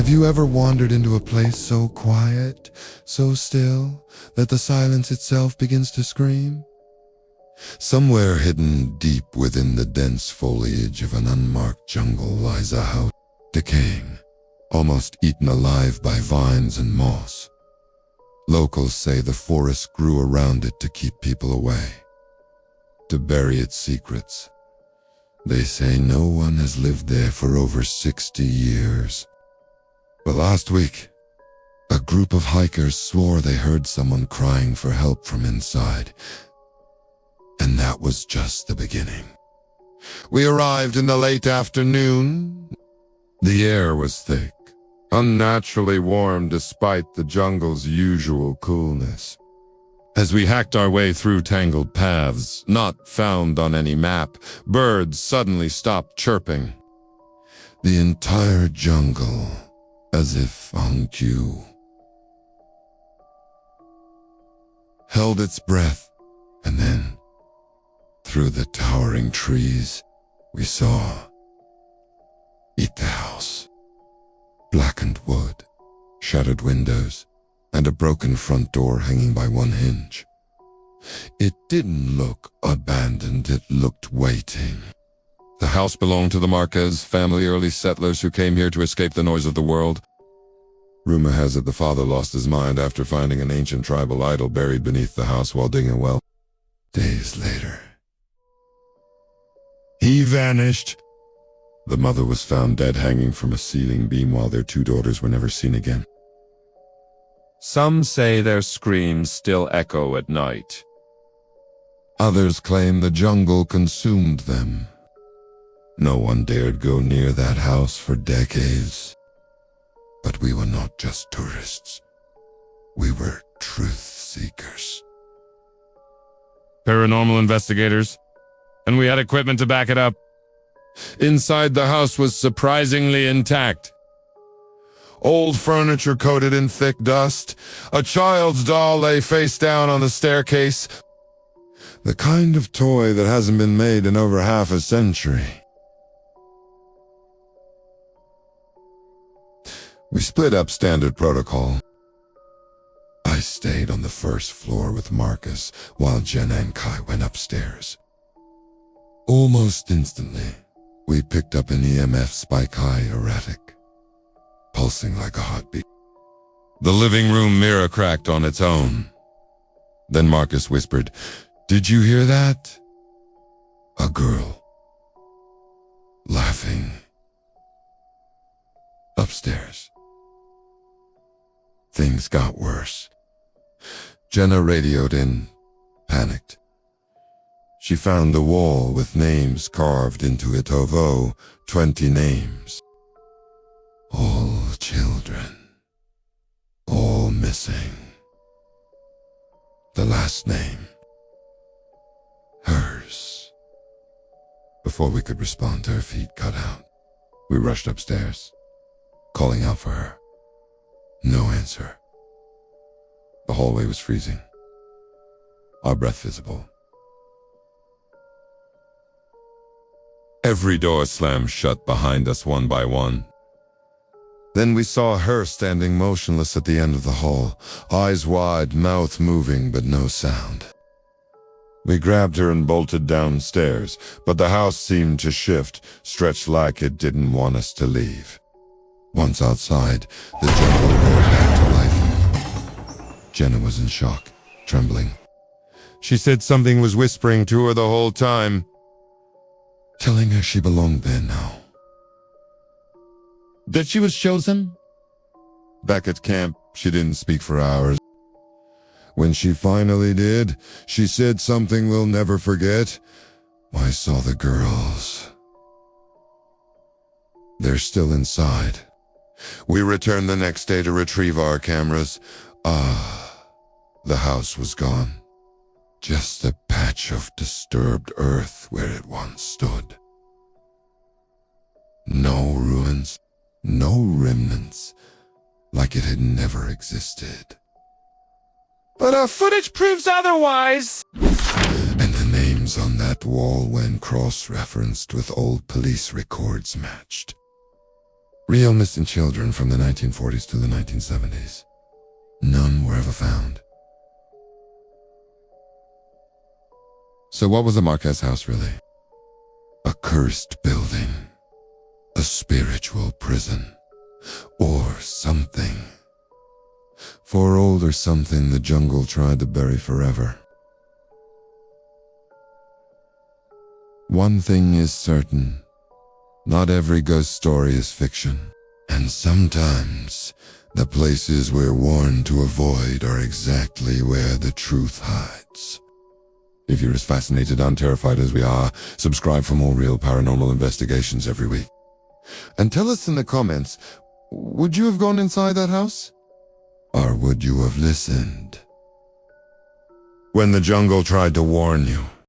Have you ever wandered into a place so quiet, so still, that the silence itself begins to scream? Somewhere hidden deep within the dense foliage of an unmarked jungle lies a house, decaying, almost eaten alive by vines and moss. Locals say the forest grew around it to keep people away, to bury its secrets. They say no one has lived there for over 60 years. But last week, a group of hikers swore they heard someone crying for help from inside. And that was just the beginning. We arrived in the late afternoon. The air was thick, unnaturally warm despite the jungle's usual coolness. As we hacked our way through tangled paths, not found on any map, birds suddenly stopped chirping. The entire jungle, as if on cue, held its breath, and then, through the towering trees, we saw Eat the house. Blackened wood, shattered windows, and a broken front door hanging by one hinge. It didn't look abandoned, it looked waiting. The house belonged to the Marquez family, early settlers who came here to escape the noise of the world. Rumor has it the father lost his mind after finding an ancient tribal idol buried beneath the house while digging a well. Days later, he vanished. The mother was found dead hanging from a ceiling beam while their 2 daughters were never seen again. Some say their screams still echo at night. Others claim the jungle consumed them. No one dared go near that house for decades. But we were not just tourists. We were truth seekers. Paranormal investigators, and we had equipment to back it up. Inside the house was surprisingly intact. Old furniture coated in thick dust. A child's doll lay face down on the staircase. The kind of toy that hasn't been made in over half a century. We split up standard protocol. I stayed on the first floor with Marcus, while Jen and Kai went upstairs. Almost instantly, we picked up an EMF spike high erratic, pulsing like a heartbeat. The living room mirror cracked on its own. Then Marcus whispered, "Did you hear that?" A girl, laughing, upstairs. Things got worse. Jenna radioed in, panicked. She found the wall with names carved into it, over 20 names. All children. All missing. The last name. Hers. Before we could respond, her feet cut out. We rushed upstairs, calling out for her. No answer. The hallway was freezing. Our breath visible. Every door slammed shut behind us one by one. Then we saw her standing motionless at the end of the hall, eyes wide, mouth moving, but no sound. We grabbed her and bolted downstairs, but the house seemed to shift, stretched like it didn't want us to leave. Once outside, the jungle roared back to life. Jenna was in shock, trembling. She said something was whispering to her the whole time, telling her she belonged there now. That she was chosen? Back at camp, she didn't speak for hours. When she finally did, she said something we'll never forget. I saw the girls. They're still inside. We returned the next day to retrieve our cameras. The house was gone. Just a patch of disturbed earth where it once stood. No ruins, no remnants, like it had never existed. But our footage proves otherwise! And the names on that wall, when cross-referenced with old police records, matched. Real missing children from the 1940s to the 1970s. None were ever found. So what was the Marquez house really? A cursed building. A spiritual prison. Or something. For old or something the jungle tried to bury forever. One thing is certain. Not every ghost story is fiction. And sometimes, the places we're warned to avoid are exactly where the truth hides. If you're as fascinated and terrified as we are, subscribe for more real paranormal investigations every week. And tell us in the comments, would you have gone inside that house? Or would you have listened? When the jungle tried to warn you.